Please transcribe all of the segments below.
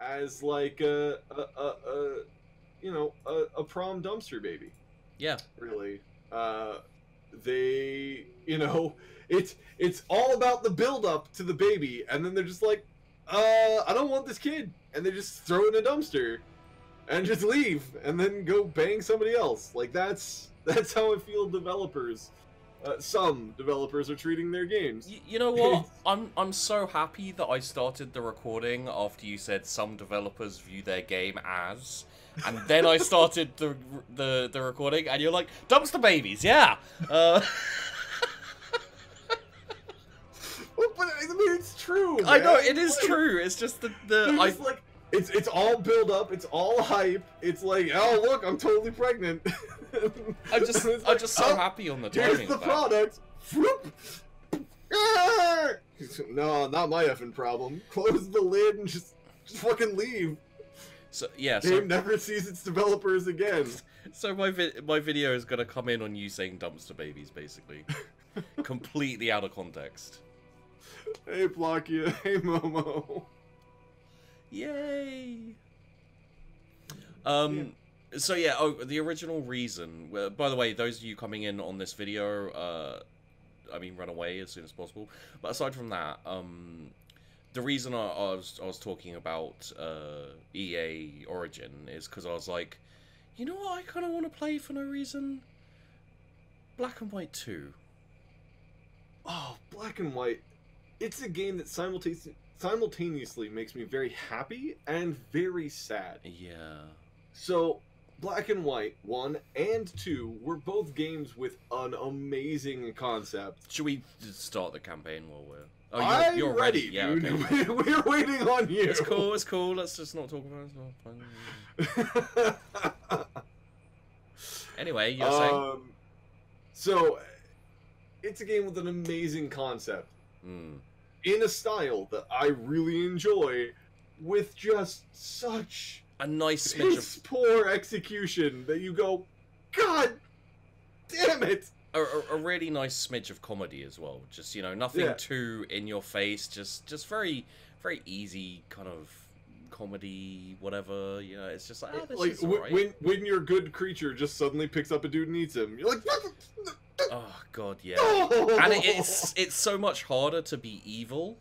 as like a prom dumpster baby. Yeah. Really. They, it's all about the build up to the baby, and then they're just like, I don't want this kid, and they just throw it in a dumpster and just leave and then go bang somebody else. Like that's how I feel developers, some developers are treating their games. You know what? I'm so happy that I started the recording after you said some developers view their game as, and then I started the recording, and you're like, dumpster babies, yeah. Well, but I mean, it's true. I know man. it is true. It's just like it's all build up. It's all hype. It's like, oh look, I'm totally pregnant. I'm just so happy on the timing. Here's the product. No, not my effing problem. Close the lid and just fucking leave. So yeah, Game never sees its developers again. So my video is gonna come in on you saying dumpster babies, basically, completely out of context. Hey Blockia, hey Momo. Yay! So yeah, the original reason. By the way, those of you coming in on this video, I mean, run away as soon as possible. But aside from that, the reason I was talking about EA Origin is because I was like, you know what, I kind of want to play for no reason. Black and White 2. Oh, Black and White. It's a game that simultaneously makes me very happy and very sad. Yeah. So, Black and White 1 and 2 were both games with an amazing concept. Should we start the campaign while we're... Oh, I'm you're ready, Yeah, dude. okay. We're waiting on you. It's cool, it's cool. Let's just not talk about it. Anyway, you're saying? So, it's a game with an amazing concept. In a style that I really enjoy, with just such a nice smidge of poor execution that you go, God damn it! A really nice smidge of comedy as well. Just, you know, nothing too in your face. Just very, very easy kind of comedy, whatever. You know, it's just like, oh, this like is alright. when your good creature just suddenly picks up a dude and eats him, you're like, oh god, yeah. And it's so much harder to be evil.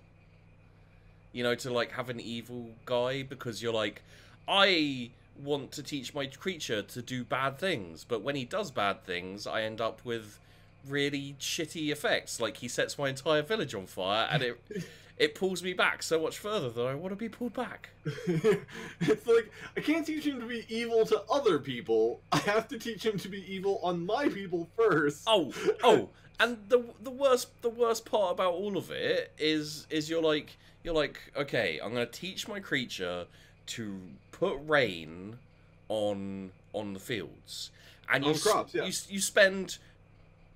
You know, to like have an evil guy, because you're like, I want to teach my creature to do bad things, but when he does bad things, I end up with really shitty effects. Like, he sets my entire village on fire, and it pulls me back so much further than I want to be pulled back. It's like, I can't teach him to be evil to other people. I have to teach him to be evil on my people first. Oh, and the worst part about all of it is you're like, okay, I'm gonna teach my creature to put rain on the fields, and on crops, yeah. you spend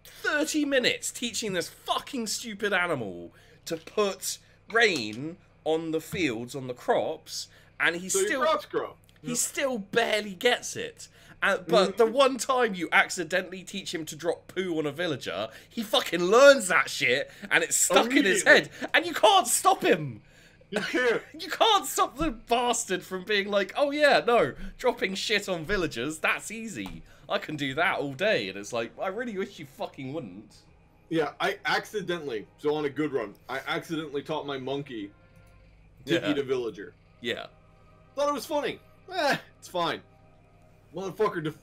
30 minutes teaching this fucking stupid animal to put rain on the fields, on the crops, and so your crops grow. He still barely gets it. But the one time you accidentally teach him to drop poo on a villager, he fucking learns that shit, and it's stuck in his head, and you can't stop him. You can't. You can't stop the bastard from being like, oh yeah, no, dropping shit on villagers, that's easy. I can do that all day. And it's like, I really wish you fucking wouldn't. Yeah, I accidentally, so on a good run, I accidentally taught my monkey to eat a villager. Yeah. Thought it was funny. It's fine. Motherfucker,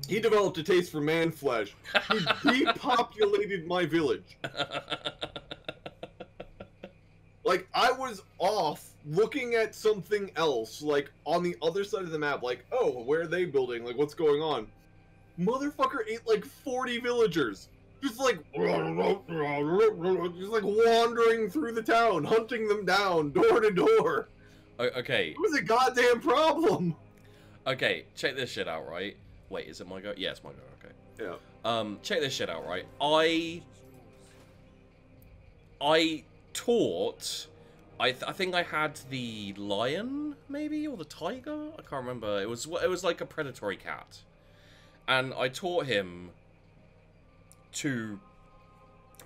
he developed a taste for man flesh. He depopulated my village. Like, I was off looking at something else, like, on the other side of the map, like, oh, where are they building? Like, what's going on? Motherfucker ate, like, 40 villagers. Just, like, wandering through the town, hunting them down, door to door. Okay. It was a goddamn problem. Okay, check this shit out, right? Wait, is it my go? Yeah, it's my go, okay. Yeah. Check this shit out, right? I taught... I think I had the lion, maybe, or the tiger? I can't remember. It was like a predatory cat. And I taught him to...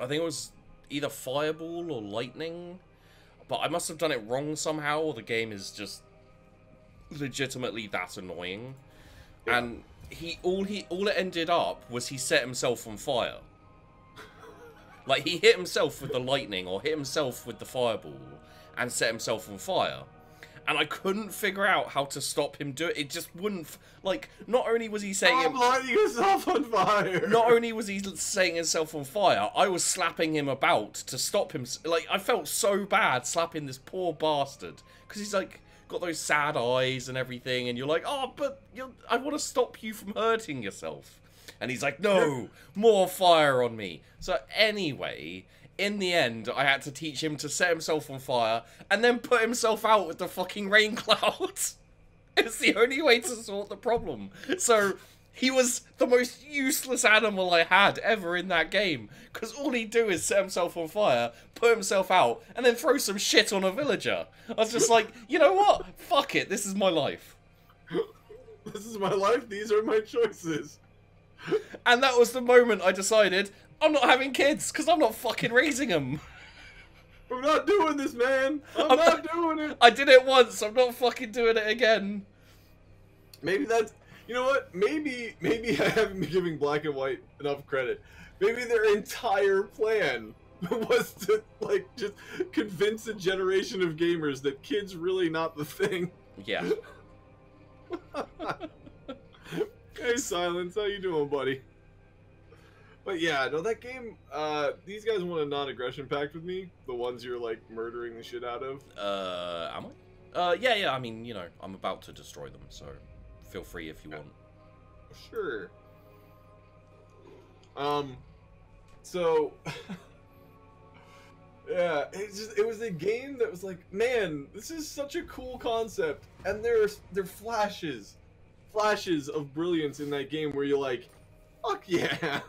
I think it was either fireball or lightning. but I must have done it wrong somehow, or the game is just legitimately that annoying. Yeah. And all it ended up was he set himself on fire. Like, he hit himself with the lightning, or hit himself with the fireball, and set himself on fire. And I couldn't figure out how to stop him do it. It just wouldn't... Like, not only was he setting... I'm lighting yourself on fire! Not only was he setting himself on fire, I was slapping him about to stop him. Like, I felt so bad slapping this poor bastard. Because he's, like, got those sad eyes and everything, and you're like, oh, but I want to stop you from hurting yourself. And he's like, no, more fire on me. So anyway, in the end, I had to teach him to set himself on fire and then put himself out with the fucking rain clouds. It's the only way to sort the problem. So he was the most useless animal I had ever in that game. Because all he'd do is set himself on fire, put himself out, and then throw some shit on a villager. I was just like, you know what? Fuck it, this is my life. This is my life, these are my choices. And that was the moment I decided, I'm not having kids, because I'm not fucking raising them. I'm not doing this, man. I'm not doing it. I did it once, I'm not fucking doing it again. Maybe that's... You know what? Maybe I haven't been giving Black and White enough credit. Maybe their entire plan was to, like, just convince a generation of gamers that kids really not the thing. Yeah. Hey, Silence, how you doing, buddy? But yeah, no, that game, these guys want a non-aggression pact with me. The ones you're, like, murdering the shit out of. Am I? Yeah, I mean, you know, I'm about to destroy them, so feel free if you want. Sure. So... yeah, it was a game that was like, man, this is such a cool concept, and there are flashes of brilliance in that game where you're like, fuck yeah.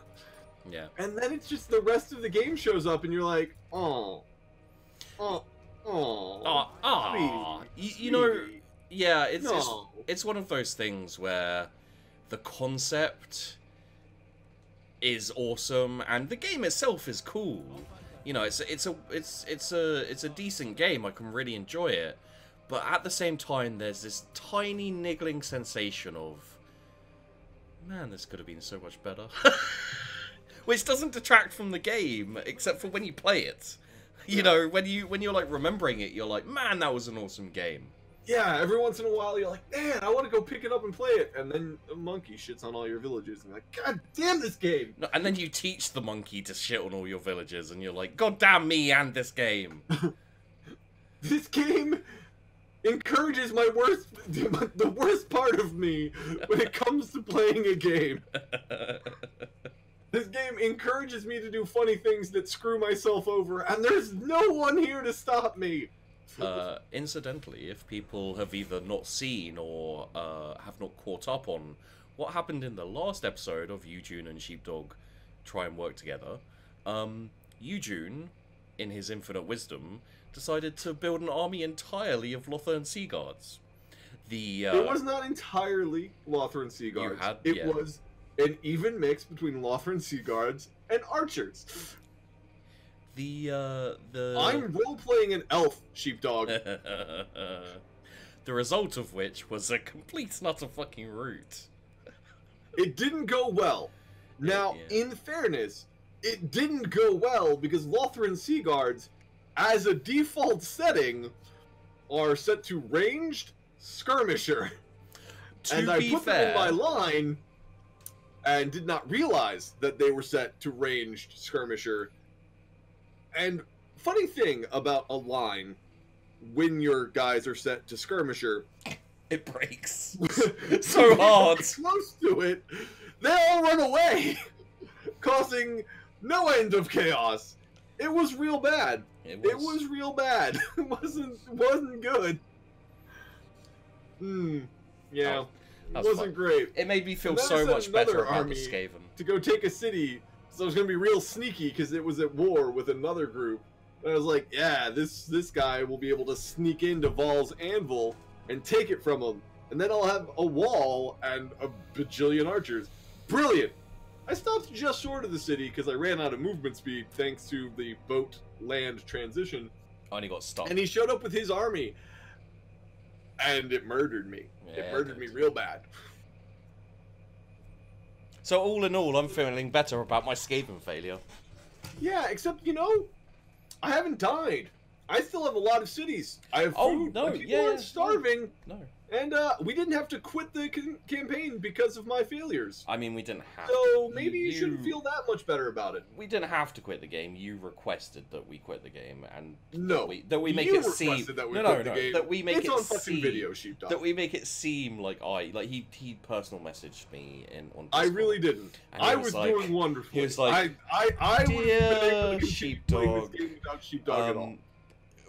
Yeah. And then it's just the rest of the game shows up and you're like, oh. You know, yeah, it's one of those things where the concept is awesome and the game itself is cool. You know, it's a decent game. I can really enjoy it. But at the same time, there's this tiny niggling sensation of, man, this could have been so much better. Which doesn't detract from the game, except for when you play it. You know, when you're like remembering it, you're like, man, that was an awesome game. Yeah, every once in a while you're like, man, I want to go pick it up and play it. And then a monkey shits on all your villages. And you're like, god damn this game. No, and then you teach the monkey to shit on all your villages. And you're like, god damn me and this game. This game encourages the worst part of me when it comes to playing a game. This game encourages me to do funny things that screw myself over, and there's no one here to stop me. Incidentally, if people have either not seen or have not caught up on what happened in the last episode of Yujoon and Sheepdog Try and Work Together, Yujoon, in his infinite wisdom, decided to build an army entirely of Lothern Sea Guards. It was not entirely Lothern Sea Guards. It was an even mix between Lothern Sea Guards and archers. I'm role-playing an elf, Sheepdog. The result of which was a complete and utter fucking rout. It didn't go well. Now, in fairness, it didn't go well because Lothern Sea Guards, as a default setting, are set to ranged skirmisher. And I put them in my line and did not realize that they were set to ranged skirmisher. And funny thing about a line, when your guys are set to skirmisher, it breaks so hard. Close to it, they all run away, causing no end of chaos. It was real bad. It was real bad. It wasn't good. Yeah. It wasn't great. It made me feel so much better about the Skaven. To go take a city, so I was gonna be real sneaky because it was at war with another group. And I was like, yeah, this guy will be able to sneak into Val's anvil and take it from him, and then I'll have a wall and a bajillion archers. Brilliant. I stopped just short of the city because I ran out of movement speed thanks to the boat land transition. I only got stuck. And he showed up with his army, and it murdered me. Yeah, it murdered me real bad. So all in all, I'm feeling better about my Skaven failure. Yeah, except, you know, I haven't died. I still have a lot of cities. I have food. No, People aren't starving. No. And we didn't have to quit the campaign because of my failures. I mean, we didn't have So to. maybe you shouldn't feel that much better about it. We didn't have to quit the game. You requested that we quit the game, and no, that we make you it seem requested that we no, quit the game. that we make it's it on seem fucking video, sheepdog. that we make it seem like he personal messaged me on Discord, I really didn't. I was doing wonderfully. He was like, I would have been able to continue sheepdog, playing this game without sheepdog at all.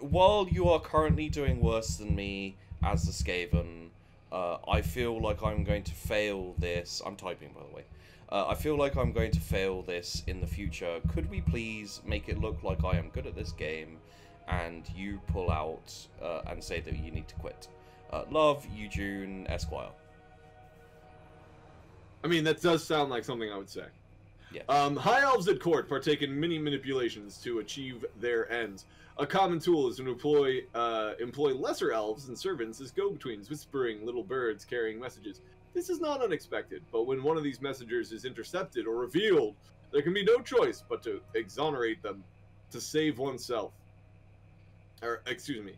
While you are currently doing worse than me as a Skaven, I feel like I'm going to fail this. I'm typing, by the way. I feel like I'm going to fail this in the future. Could we please make it look like I am good at this game, and you pull out and say that you need to quit? Love, Yujoon, Esquire. I mean, that does sound like something I would say. Yeah. High elves at court partake in many manipulations to achieve their ends. A common tool is to employ lesser elves and servants as go-betweens, whispering little birds carrying messages. This is not unexpected, but when one of these messengers is intercepted or revealed, there can be no choice but to exonerate them to save oneself. Or, excuse me,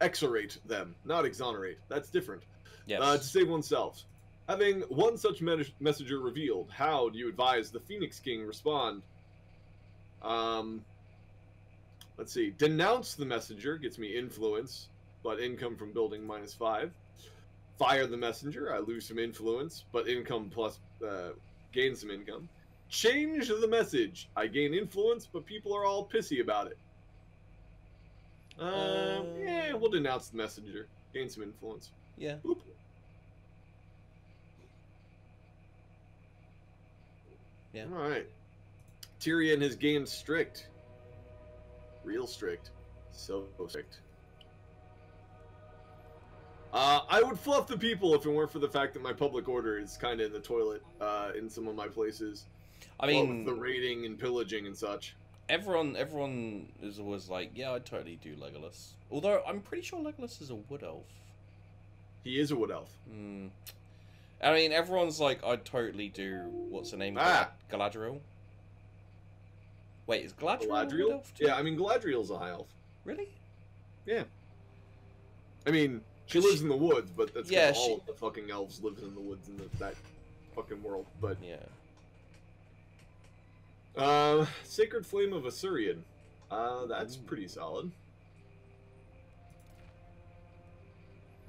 exorate them, not exonerate. That's different. Yes. To save oneself. Having one such messenger revealed, how do you advise the Phoenix King respond? Let's see. Denounce the messenger gets me influence, but income from building -5. Fire the messenger, I lose some influence, but income plus gain some income. Change the message, I gain influence, but people are all pissy about it. Yeah, we'll denounce the messenger, gain some influence. Yeah. Boop. Yeah. All right. Tyrion has gained strict. Real strict. So strict. I would fluff the people if it weren't for the fact that my public order is kind of in the toilet in some of my places. I mean, the raiding and pillaging and such. Everyone is always like, yeah, I'd totally do Legolas. Although I'm pretty sure Legolas is a wood elf. He is a wood elf. I mean, everyone's like, I'd totally do, what's the name? Galadriel? Wait, is Galadriel a wood elf too? Yeah, I mean, Galadriel's a high elf. Really? Yeah. I mean, she lives in the woods, but that's because all of the fucking elves live in the woods in that fucking world, but... Yeah. Sacred Flame of Assyrian. That's pretty solid.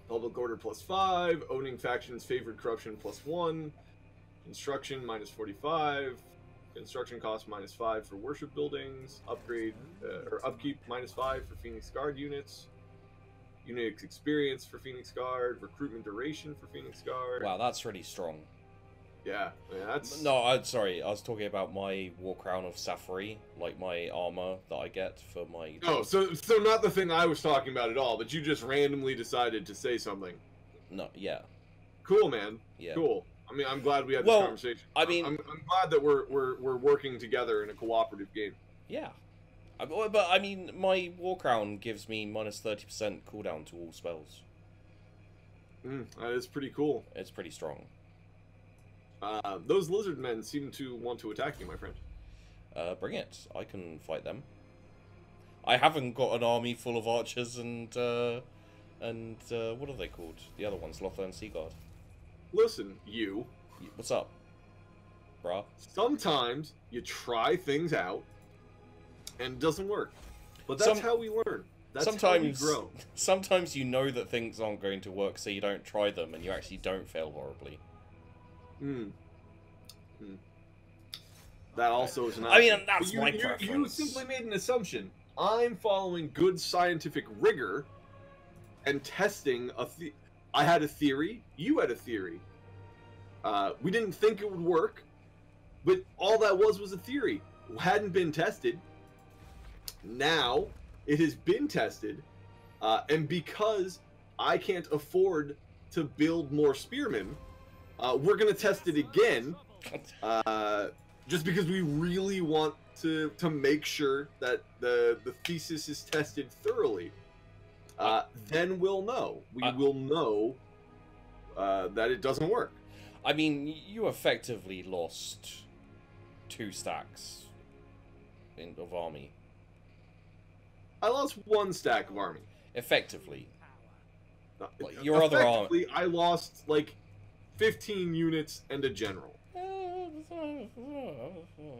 Public Order +5, owning factions favored corruption +1, construction -45, construction cost -5 for worship buildings, upgrade or upkeep -5 for Phoenix Guard units, unit experience for Phoenix Guard, recruitment duration for Phoenix Guard. Wow, that's really strong. Yeah, that's... No, I'm sorry, I was talking about my War Crown of Safari, like my armor that I get for my... Oh, so not the thing I was talking about at all, but you just randomly decided to say something. No, yeah. Cool, man. Yeah. Cool. I mean, I'm glad we had this conversation. I mean... I'm glad that we're working together in a cooperative game. Yeah. But, I mean, my War Crown gives me -30% cooldown to all spells. That is pretty cool. It's pretty strong. Those lizard men seem to want to attack you, my friend. Bring it. I can fight them. I haven't got an army full of archers and what are they called? The other ones, Slothy and Seaguard. Listen, you. What's up, brah? Sometimes you try things out, and it doesn't work. But that's how we learn. That's how we grow. Sometimes you know that things aren't going to work, so you don't try them, and you actually don't fail horribly. That also is an option. I mean, that's my preference. You simply made an assumption. I'm following good scientific rigor and testing I had a theory. You had a theory. We didn't think it would work, but all that was a theory. It hadn't been tested. Now it has been tested, and because I can't afford to build more spearmen, we're going to test it again, just because we really want to make sure that the thesis is tested thoroughly, then we'll know. We will know that it doesn't work. I mean, you effectively lost 2 stacks of army. I lost 1 stack of army. Effectively. Your other army. I lost like 15 units and a general.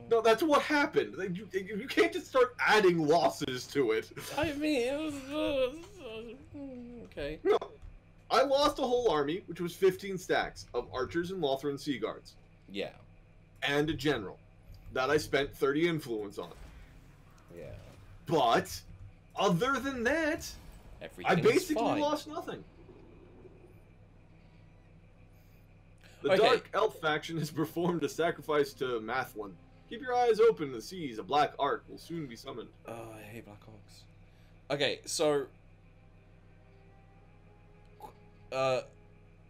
No, that's what happened. You can't just start adding losses to it. I mean, okay. No, I lost a whole army, which was 15 stacks of archers and Lothran Sea Guards. Yeah. And a general that I spent 30 influence on. Yeah. But other than that, I basically lost nothing. The Dark Elf faction has performed a sacrifice to Mathlin. Keep your eyes open in the seas. A black ark will soon be summoned. Oh, I hate black orcs. Okay, so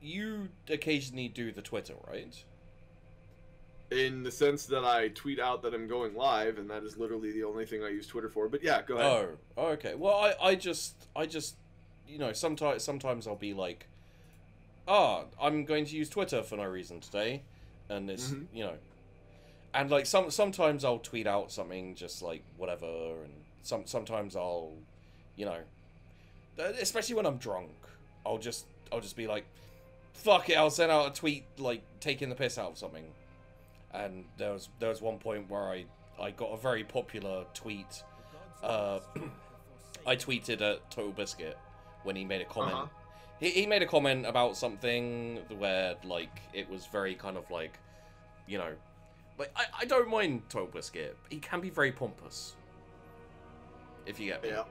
you occasionally do the Twitter, right? In the sense that I tweet out that I'm going live, and that is literally the only thing I use Twitter for. But yeah, go ahead. Oh, okay. Well, I just, you know, sometimes I'll be like, I'm going to use Twitter for no reason today, and it's you know, and like sometimes I'll tweet out something just like whatever, and sometimes I'll, you know, especially when I'm drunk, I'll just be like, fuck it, I'll send out a tweet like taking the piss out of something. And there was one point where I got a very popular tweet. I tweeted at Total Biscuit when he made a comment. He made a comment about something where like it was very kind of like, you know, like I don't mind Total Biscuit. He can be very pompous. If you get me. Yeah.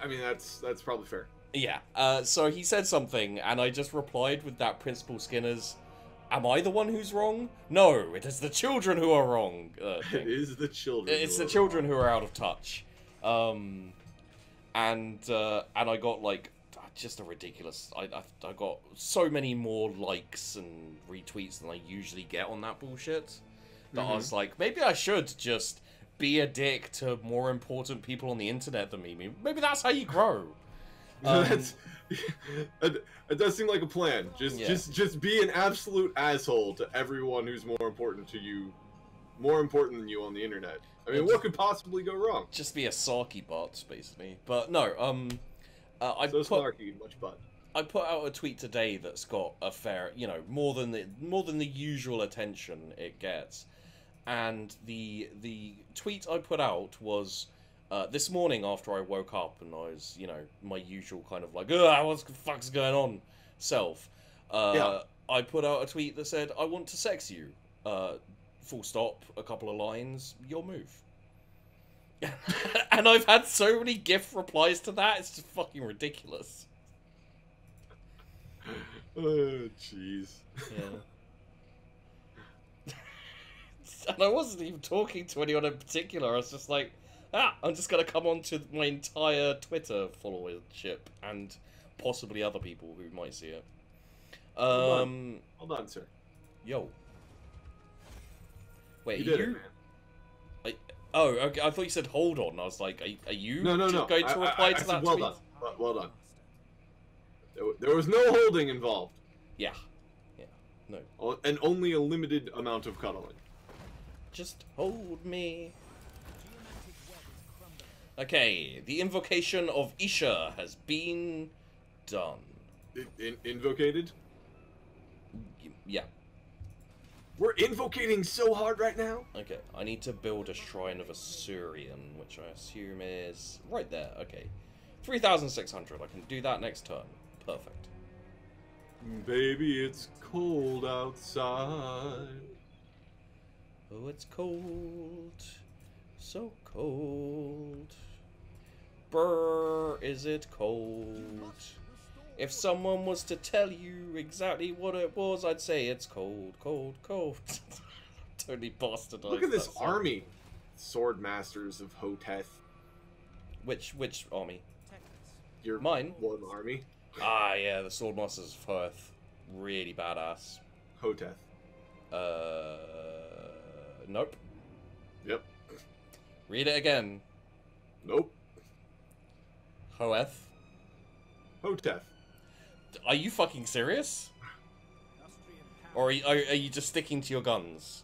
I mean that's probably fair. Yeah. So he said something, and I just replied with that Principal Skinner's, "Am I the one who's wrong? No, it is the children who are wrong." It is the children. It's the children who are out of touch. And I got like just a ridiculous. I got so many more likes and retweets than I usually get on that bullshit. That I was like, maybe I should just be a dick to more important people on the internet than me. Maybe that's how you grow. It does seem like a plan. Just be an absolute asshole to everyone who's more important to you, more important than you on the internet. I mean, what could possibly go wrong? Just be a sarky bot, basically. But no, I put out a tweet today that's got a fair, you know, more than the usual attention it gets, and the tweet I put out was. This morning after I woke up and I was, you know, my usual kind of like, what the fuck's going on self, I put out a tweet that said, I want to sex you, full stop, a couple of lines, your move. And I've had so many GIF replies to that, it's just fucking ridiculous. Oh, jeez. Yeah. And I wasn't even talking to anyone in particular, I was just like, I'm just going to come on to my entire Twitter followership and possibly other people who might see it. Hold on, sir. Yo. Wait, you did it, man. Oh, okay, I thought you said hold on. I was like, are you no. going to reply to that well tweet? Done. Well done. There was no holding involved. Yeah. No. And only a limited amount of cuddling. Just hold me. Okay, the invocation of Isha has been done. Invocated? Yeah. We're invocating so hard right now? Okay, I need to build a Shrine of Assyrian, which I assume is right there. Okay. 3,600. I can do that next turn. Perfect. Baby, it's cold outside. Oh, it's cold. So cold. Brr, is it cold? If someone was to tell you exactly what it was, I'd say it's cold, cold, cold. Totally bastardized. Look at this army. Sword Masters of Hoteth. Which army? Your Mine? one army. Ah, yeah, the Sword Masters of Hoteth. Really badass. Hoteth. Nope. Yep. Read it again. Nope. Hoeth. Hotef. Are you fucking serious? Or are you just sticking to your guns?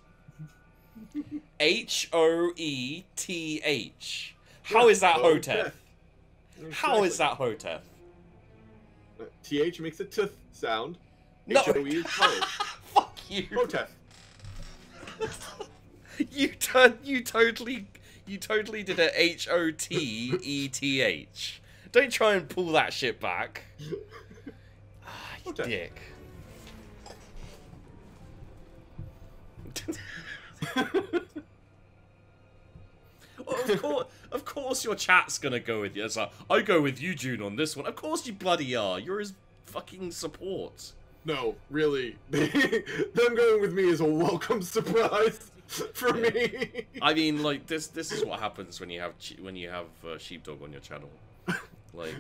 H-O-E-T-H. How is that Hotef? How is that Hotef? TH makes a t sound. No. H-O-E is ho. Fuck you. Hotef. You totally did a H-O-T-E-T-H. Don't try and pull that shit back. Ah, you dick. Well, of course your chat's gonna go with you. It's like, I go with Yujoon on this one. Of course you bloody are. You're his fucking support. No, really. Them going with me is a welcome surprise for me. I mean, like, this is what happens when you have Sheepdog on your channel. Like,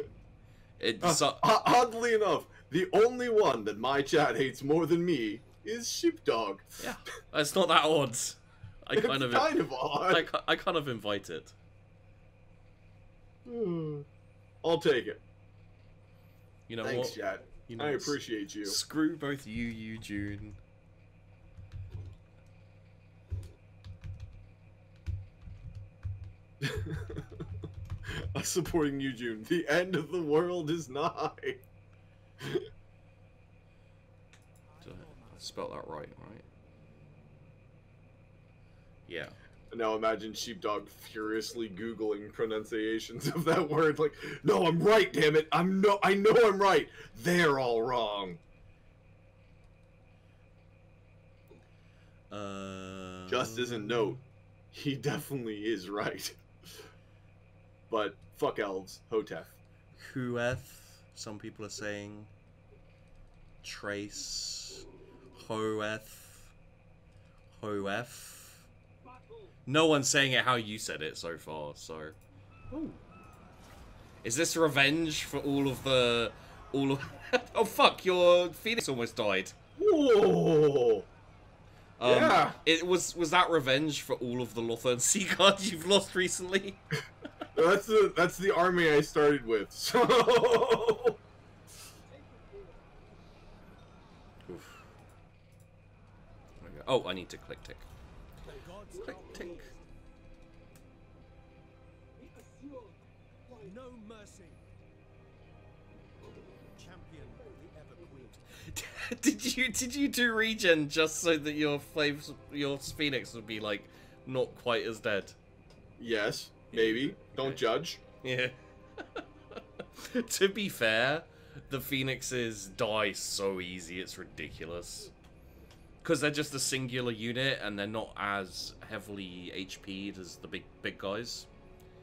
oddly enough, the only one that my chat hates more than me is Sheepdog. Yeah, it's not that odd. It's kind of odd. I kind of invite it. I'll take it. You know Thanks, what? chat. You know, I appreciate you. Screw both you, Yujoon. Us supporting Yujoon. The end of the world is nigh. Did I spelled that right? Yeah. Now imagine Sheepdog furiously Googling pronunciations of that word. Like, no, I'm right, damn it. I know I'm right. They're all wrong. Just as a note, he definitely is right. But fuck elves, Hotef. Hueth, some people are saying. Trace. Hoeth. Hoeth. No one's saying it how you said it so far, so... Ooh. Is this revenge for all of... Oh fuck, your Phoenix almost died. Whoa! Yeah! Was that revenge for all of the Lothern Sea Guards you've lost recently? That's the army I started with, so... Oof. Oh, I need to click tick. Click tick. No mercy. Champion the ever queen. Did you do regen just so that your Phoenix would be like not quite as dead? Yes, maybe. Don't judge. Yeah. To be fair, the Phoenixes die so easy, it's ridiculous. Because they're just a singular unit and they're not as heavily HP'd as the big guys.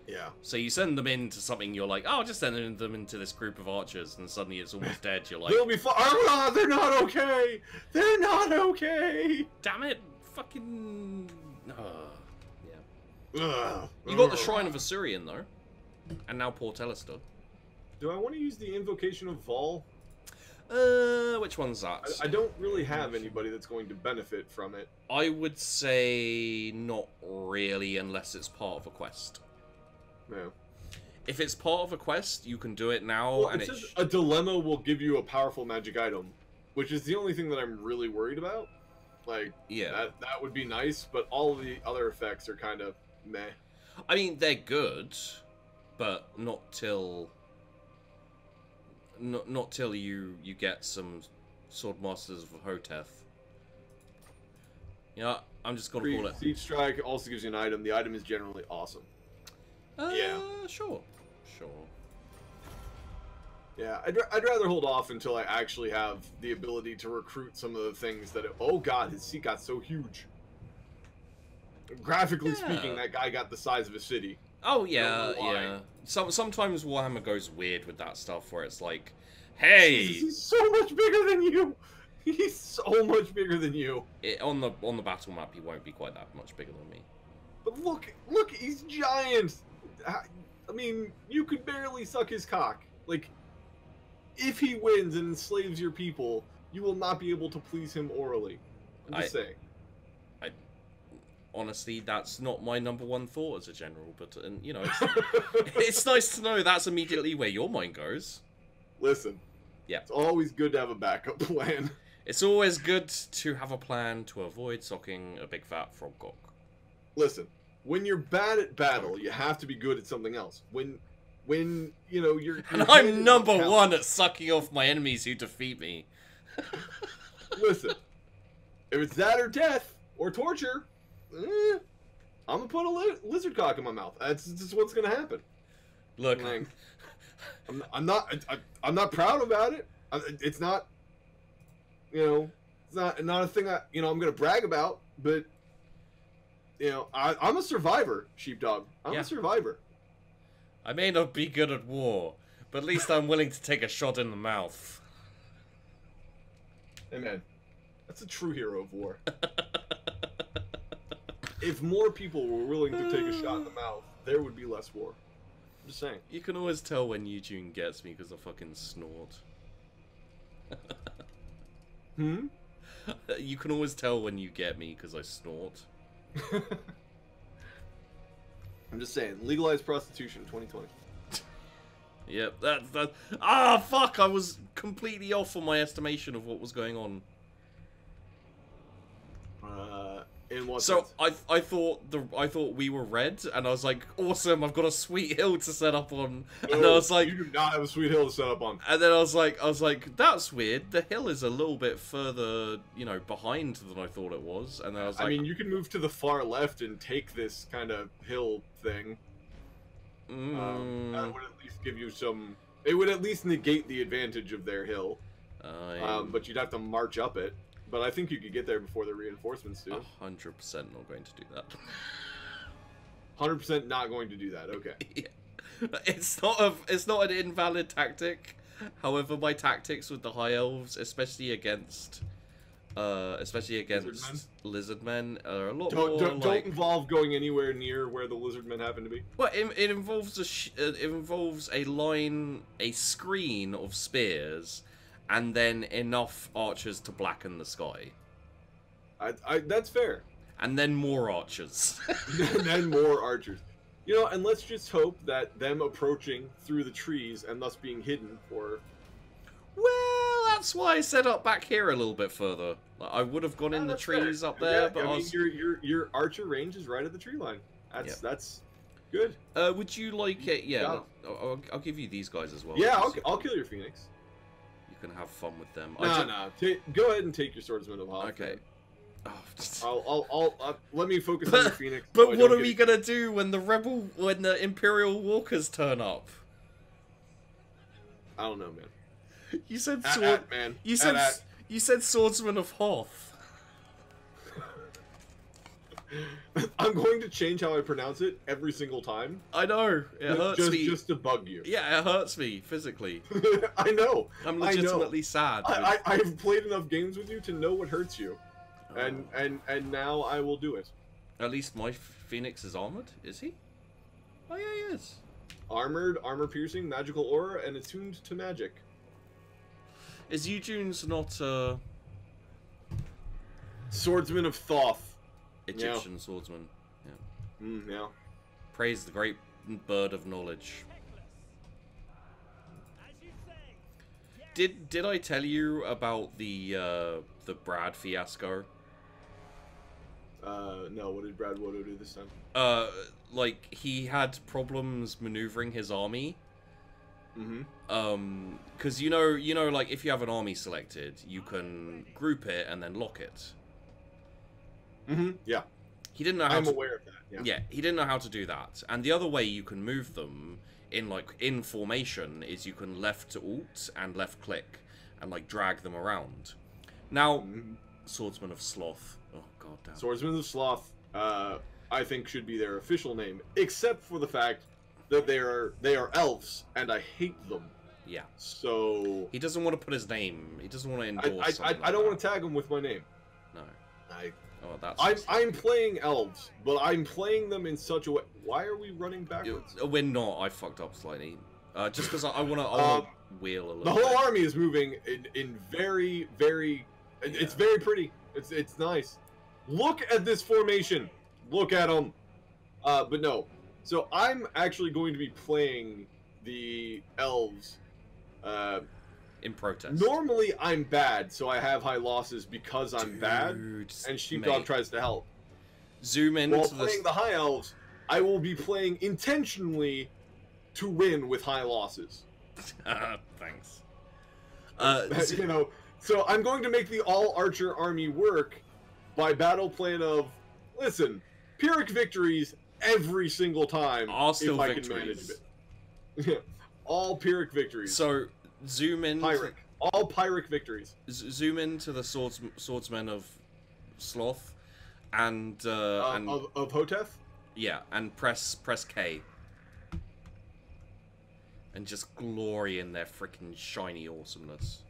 Yeah. So you send them into something, you're like, oh, just send them into this group of archers, and suddenly it's almost dead. You're like, they'll be fine. Oh, they're not okay. They're not okay. Damn it, fucking. Yeah. Ugh. You got the Shrine of Assyrian though, and now Port Elister. Do I want to use the Invocation of Vol? Which one's that? I don't really have anybody that's going to benefit from it. I would say not really, unless it's part of a quest. No. If it's part of a quest, you can do it now, Well, and it says a dilemma will give you a powerful magic item, which is the only thing that I'm really worried about. Like, yeah, that would be nice, but all of the other effects are kind of meh. I mean, they're good, but not till you get some Sword Masters of Hotef. You know, I'm just gonna call it. Siege Strike also gives you an item. The item is generally awesome. Yeah. Sure. Yeah, I'd rather hold off until I actually have the ability to recruit some of the things that... Oh god, his seat got so huge. Graphically speaking, that guy got the size of a city. Oh, yeah, yeah. Sometimes Warhammer goes weird with that stuff, where it's like, hey... Jesus, he's so much bigger than you! He's so much bigger than you. On the battle map, he won't be quite that much bigger than me. But look, he's giant! I mean, you could barely suck his cock. Like... If he wins and enslaves your people, you will not be able to please him orally. I'm just saying. honestly, that's not my #1 thought as a general. But you know, it's nice to know that's immediately where your mind goes. Listen. Yeah. It's always good to have a backup plan. It's always good to have a plan to avoid socking a big fat frog cock. Listen, when you're bad at battle, you have to be good at something else. When you know you're And I'm #1 at sucking off my enemies who defeat me. Listen, if it's that or death or torture, I'm gonna put a lizard cock in my mouth. That's just what's gonna happen. Look, like, I'm not proud about it. It's not, you know, it's not a thing I'm gonna brag about. But you know, I'm a survivor, sheepdog. I'm a survivor. I may not be good at war, but at least I'm willing to take a shot in the mouth. Hey man, that's a true hero of war. If more people were willing to take a shot in the mouth, there would be less war. I'm just saying. You can always tell when Yujoon gets me because I fucking snort. Hmm? You can always tell when you get me because I snort. I'm just saying, legalize prostitution 2020. Yep, that. Ah, fuck! I was completely off on my estimation of what was going on. In what So sense? I thought we were red, and I was like, awesome! I've got a sweet hill to set up on, and I was like, you do not have a sweet hill to set up on. and then I was like, that's weird. The hill is a little bit further, you know, behind than I thought it was, and then I was like, I mean, you can move to the far left and take this kind of hill thing. That would at least give you some. It would at least negate the advantage of their hill. But you'd have to march up it. But I think you could get there before the reinforcements do. 100% not going to do that. 100% not going to do that. Okay. Yeah. It's not an invalid tactic. However, my tactics with the high elves, especially against lizardmen, are a lot more. Don't involve going anywhere near where the lizardmen happen to be. Well, it involves a line, a screen of spears, and then enough archers to blacken the sky. That's fair. And then more archers. And then more archers. You know, and let's just hope that them approaching through the trees and thus being hidden for... Well, that's why I set up back here a little bit further. Like, I would have gone in the trees fair. up there, Yeah, but I mean, your archer range is right at the tree line. That's good. Would you like it? Yeah, I'll give you these guys as well. Yeah, I'll kill your phoenix. You can have fun with them. Nah. Go ahead and take your swordsman of Hoth. Okay. I'll let me focus on your phoenix. But what are we gonna do when the Imperial Walkers turn up? I don't know, man. You said man. You said swordsman of Hoth. I'm going to change how I pronounce it every single time. I know. It hurts me. Just to bug you. Yeah, it hurts me physically. I know. I'm legitimately sad. I've played enough games with you to know what hurts you. And now I will do it. At least my Phoenix is armored, is he? Oh yeah, he is. Armored, armor-piercing, magical aura, and attuned to magic. Is Yujoon's not Swordsman of Thoth. Egyptian swordsman? Yeah. Yeah. Praise the great bird of knowledge. Did I tell you about the Brad fiasco? No. What did Brad Wodo do this time? Like he had problems maneuvering his army. Because you know, like if you have an army selected, you can group it and then lock it. Yeah. He didn't know how I'm aware of that. Yeah, he didn't know how to do that. And the other way you can move them in formation is you can left to alt and left click and like drag them around. Now, Swordsman of Sloth. Oh god damn. Swordsman of Sloth, I think should be their official name, except for the fact that they are elves, and I hate them. Yeah. So he doesn't want to put his name. He doesn't want to endorse. I don't want to tag them with my name. No. Oh, that's. I'm playing elves, but I'm playing them in such a way. Why are we running backwards? We're not. I fucked up slightly. Just because I want to wheel a little. The whole army is moving in very. It's very pretty. It's nice. Look at this formation. Look at them. But no. So I'm actually going to be playing the elves. In protest. Normally I'm bad, so I have high losses because I'm bad, and Sheepdog mate. tries to help. Zoom in While to playing the high elves, I will be playing intentionally to win with high losses. Thanks. You know, so I'm going to make the all-archer army work by battle plan of, listen, Pyrrhic victories every single time Are still if I victories. can manage it. All Pyrrhic victories. So, zoom in... Pyrrhic. All Pyrrhic victories. Zoom into the swordsmen of Sloth, and of Hotef? yeah, and press K. And just glory in their freaking shiny awesomeness.